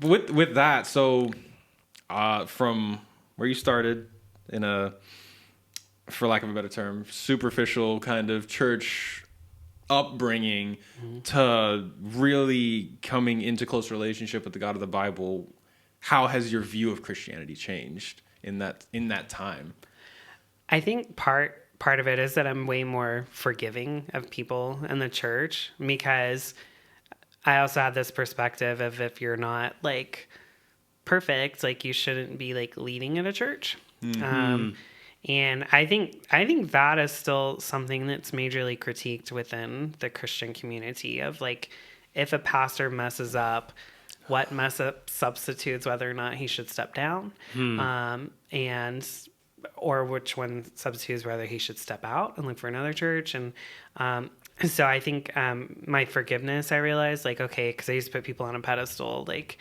with that, so from where you started in a, for lack of a better term, superficial kind of church upbringing to really coming into close relationship with the God of the Bible, how has your view of Christianity changed in that time? I think part of it is that I'm way more forgiving of people in the church, because I also have this perspective of, if you're not like perfect, like you shouldn't be like leading in a church. And I think that is still something that's majorly critiqued within the Christian community, of like, if a pastor messes up, what mess up substitutes whether or not he should step down, and or which one substitutes whether he should step out and look for another church. And so I think my forgiveness, I realized, like, okay, because I used to put people on a pedestal, like,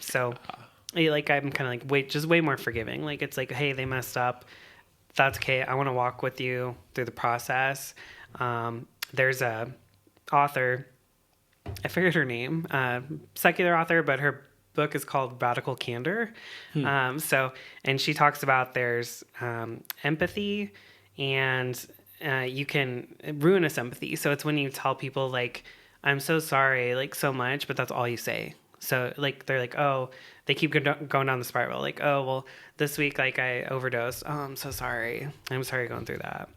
so like I'm kind of like way more forgiving. Like, it's like, hey, they messed up. That's okay. I want to walk with you through the process. There's a author, I forget her name, secular author, but her book is called Radical Candor. And she talks about there's empathy, and you can ruin a sympathy. So it's when you tell people like, I'm so sorry, like so much, but that's all you say. So like, they're like, oh, they keep going down the spiral. Like, oh, well, this week, like I overdosed. Oh, I'm so sorry. I'm sorry going through that.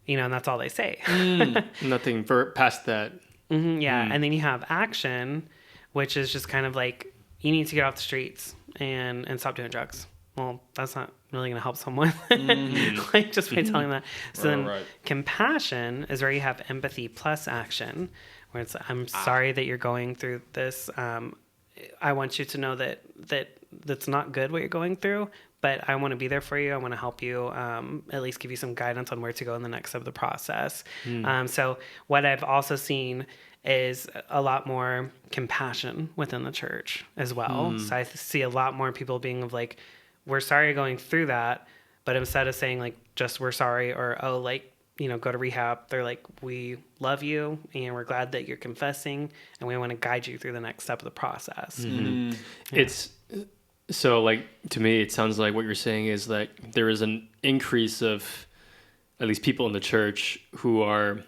And that's all they say. Nothing past that. Yeah. And then you have action, which is just kind of like, you need to get off the streets and stop doing drugs. Well, that's not really going to help someone. Like, just by telling that. So then compassion is where you have empathy plus action, where it's, I'm sorry that you're going through this. I want you to know that that's not good what you're going through, but I want to be there for you. I want to help you, at least give you some guidance on where to go in the next step of the process. So what I've also seen is a lot more compassion within the church as well. So I see a lot more people being of like, we're sorry you're going through that, but instead of saying like, just we're sorry, or, oh, like, go to rehab, they're like, we love you and we're glad that you're confessing and we want to guide you through the next step of the process. Yeah. It's so, like, to me, it sounds like what you're saying is like there is an increase of at least people in the church who are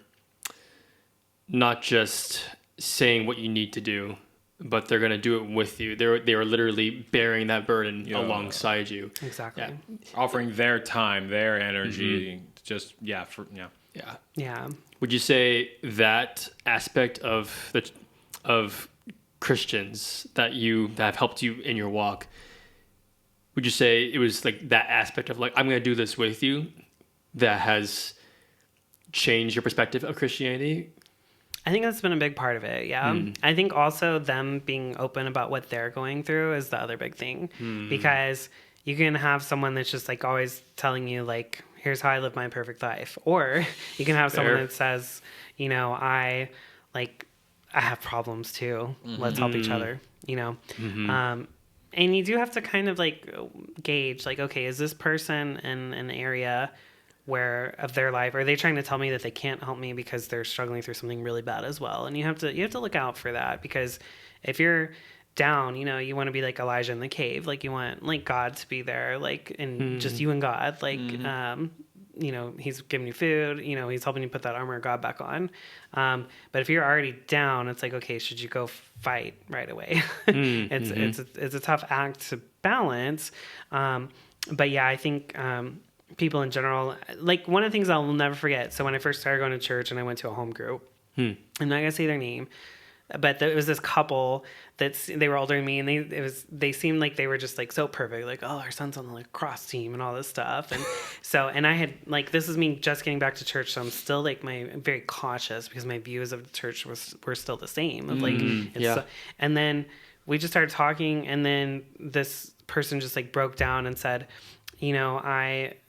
not just saying what you need to do, but they're going to do it with you. They are literally bearing that burden alongside you. Exactly. Yeah. Offering their time, their energy, just, Yeah. Would you say that aspect of Christians that have helped you in your walk, would you say it was like that aspect of like, I'm going to do this with you, that has changed your perspective of Christianity? I think that's been a big part of it. Yeah. I think also them being open about what they're going through is the other big thing, because you can have someone that's just like always telling you like, here's how I live my perfect life. Or you can have someone that says, I have problems too. Let's help each other, and you do have to kind of like gauge like, okay, is this person in an area where of their life, are they trying to tell me that they can't help me because they're struggling through something really bad as well? And you have to look out for that, because if you're down, you want to be like Elijah in the cave, like you want like God to be there, like, and just you and God, like, he's giving you food, he's helping you put that armor of God back on. But if you're already down, it's like, okay, should you go fight right away? It's a tough act to balance. But yeah, I think, people in general, like one of the things I'll never forget. So when I first started going to church and I went to a home group, I'm not gonna say their name, but it was this couple they were older than me, and they seemed like they were just like so perfect, like, oh, our son's on the lacrosse team and all this stuff. And so, and I had like, this is me just getting back to church, so I'm still like very cautious, because my views of the church were still the same of like, and then we just started talking, and then this person just like broke down and said,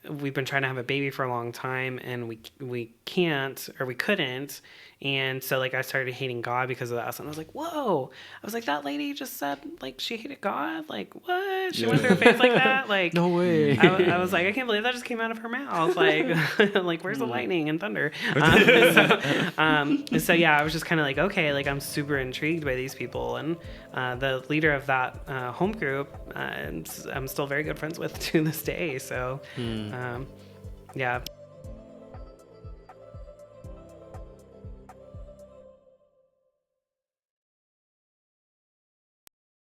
we've been trying to have a baby for a long time, and we can't, or we couldn't. And so like I started hating God because of that. And I was like, whoa. I was like, that lady just said like she hated God. Like what? She went through her face like that. Like No way. I was like, I can't believe that just came out of her mouth. Like like where's the lightning and thunder? So yeah, I was just kind of like, okay, like I'm super intrigued by these people. And the leader of that home group, I'm still very good friends with to this day. So yeah.